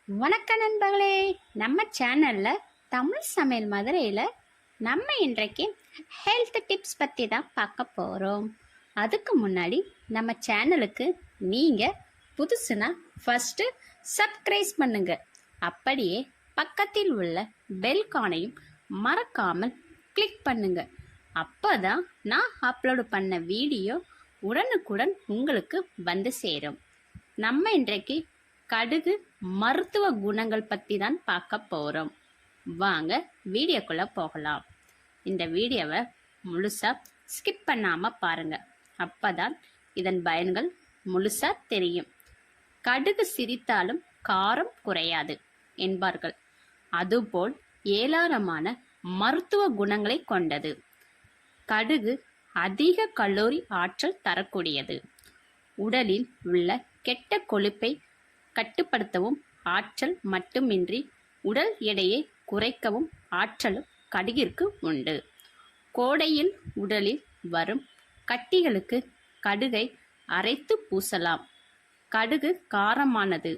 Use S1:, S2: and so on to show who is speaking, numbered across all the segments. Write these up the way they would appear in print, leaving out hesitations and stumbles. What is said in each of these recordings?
S1: வணக்க நண்பர்களே, நம்ம சேனல்ல தமிழ் சமையல் மதுரையில் நம்ம இன்றைக்கு ஹெல்த் டிப்ஸ் பற்றி தான் பார்க்க போகிறோம். அதுக்கு முன்னாடி நம்ம சேனலுக்கு நீங்கள் புதுசுனா ஃபஸ்ட்டு சப்ஸ்கிரைப் பண்ணுங்க. அப்படியே பக்கத்தில் உள்ள பெல் கானையும் மறக்காமல் கிளிக் பண்ணுங்க. அப்போ தான் நான் அப்லோடு பண்ண வீடியோ உடனுக்குடன் உங்களுக்கு வந்து சேரும். நம்ம இன்றைக்கு கடுகு மருத்துவ குணங்கள் பற்றி தான் பார்க்க போகிறோம். வாங்க வீடியோக்குள்ளே போகலாம். இந்த வீடியோவை முழுசாக ஸ்கிப் பண்ணாமல் பாருங்கள். அப்போ தான் இதன் பயன்கள் முழுசாக தெரியும். கடுகு சிரித்தாலும் காரம் குறையாது என்பார்கள். அதுபோல் ஏராளமான மருத்துவ குணங்களை கொண்டது. கடுகு அதிக கலோரி ஆற்றல் தரக்கூடியது. உடலில் உள்ள கெட்ட கொழுப்பை கட்டுப்படுத்தவும் ஆற்றல் மட்டுமின்றி உடல் எடையை குறைக்கவும் ஆற்றலும் கடுகிற்கு உண்டு. கோடையில் உடலில் வரும் கட்டிகளுக்கு கடுகை அரைத்து பூசலாம். கடுகு காரமானது,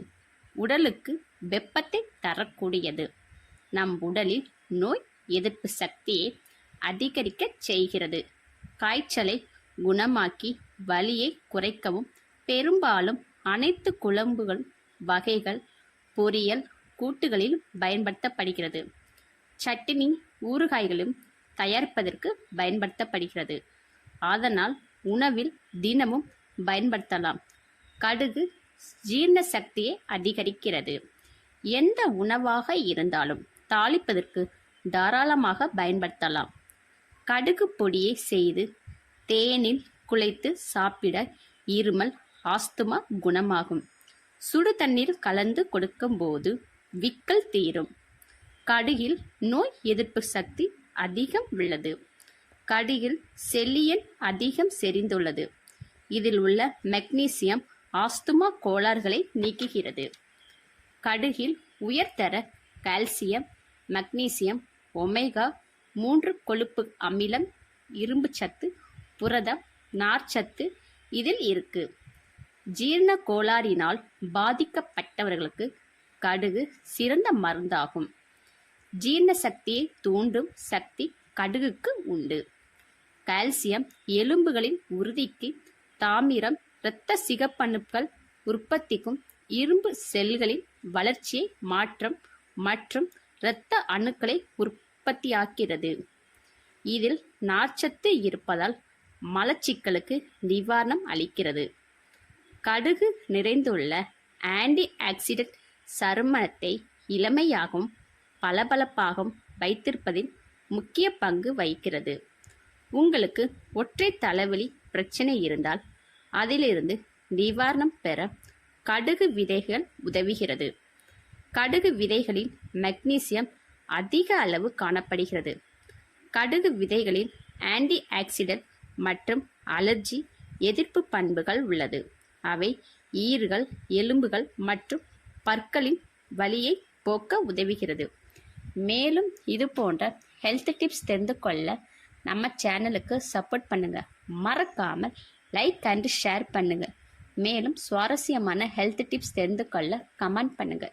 S1: உடலுக்கு வெப்பத்தை தரக்கூடியது. நம் உடலில் நோய் எதிர்ப்பு சக்தியை அதிகரிக்க செய்கிறது. காய்ச்சலை குணமாக்கி வலியை குறைக்கவும் பெரும்பாலும் அனைத்து குழம்புகள் வகைகள் பொரியல் கூட்டுகளில் பயன்படுத்தப்படுகிறது. சட்னி ஊறுகாய்களும் தயாரிப்பதற்கு பயன்படுத்தப்படுகிறது. அதனால் உணவில் தினமும் பயன்படுத்தலாம். கடுகு ஜீரண சக்தியை அதிகரிக்கிறது. எந்த உணவாக இருந்தாலும் தாளிப்பதற்கு தாராளமாக பயன்படுத்தலாம். கடுகு பொடியை செய்து தேனில் குழைத்து சாப்பிட இருமல் ஆஸ்துமா குணமாகும். சுடு தண்ணீர் கலந்து கொடுக்கும்போது விக்கல் தீரும். கடுகில் நோய் எதிர்ப்பு சக்தி அதிகம் உள்ளது. கடுகில் செல்லியன் அதிகம் செறிந்துள்ளது. இதில் உள்ள மெக்னீசியம் ஆஸ்துமா கோளாறுகளை நீக்குகிறது. கடுகில் உயர்தர கால்சியம், மக்னீசியம், ஒமேகா 3 கொழுப்பு அமிலம், இரும்பு சத்து, புரதம், நார்ச்சத்து இதில் இருக்கு. ஜீரண கோளாறினால் பாதிக்கப்பட்டவர்களுக்கு கடுகு சிறந்த மருந்தாகும். ஜீரண சக்தியை தூண்டும் சக்தி கடுகுக்கு உண்டு. கால்சியம் எலும்புகளின் உறுதிக்கு, தாமிரம் இரத்த சிகப்பணுக்கள் உற்பத்திக்கும், இரும்பு செல்களின் வளர்ச்சியை மாற்றம் மற்றும் இரத்த அணுக்களை உற்பத்தியாக்கிறது. இதில் நார்ச்சத்து இருப்பதால் மலச்சிக்கலுக்கு நிவாரணம் அளிக்கிறது. கடுகு நிறைந்துள்ள ஆன்டி ஆக்சிடென்ட் சருமத்தை இளமையாகவும் பளபளப்பாகவும் வைத்திருப்பதில் முக்கிய பங்கு வகிக்கிறது. உங்களுக்கு ஒற்றை தலைவலி பிரச்சனை இருந்தால் அதிலிருந்து நிவாரணம் பெற கடுகு விதைகள் உதவுகிறது. கடுகு விதைகளில் மெக்னீசியம் அதிக அளவு காணப்படுகிறது. கடுகு விதைகளில் ஆன்டி ஆக்சிடென்ட் மற்றும் அலர்ஜி எதிர்ப்பு பண்புகள் உள்ளது. அவை ஈறுகள், எலும்புகள் மற்றும் பற்களின் வலியை போக்க உதவுகிறது. மேலும் இது போன்ற ஹெல்த் டிப்ஸ் தெரிந்து கொள்ள நம்ம சேனலுக்கு சப்போர்ட் பண்ணுங்க. மறக்காமல் லைக் அண்ட் ஷேர் பண்ணுங்க. மேலும் சுவாரஸ்யமான ஹெல்த் டிப்ஸ் தெரிந்து கொள்ள கமெண்ட் பண்ணுங்க.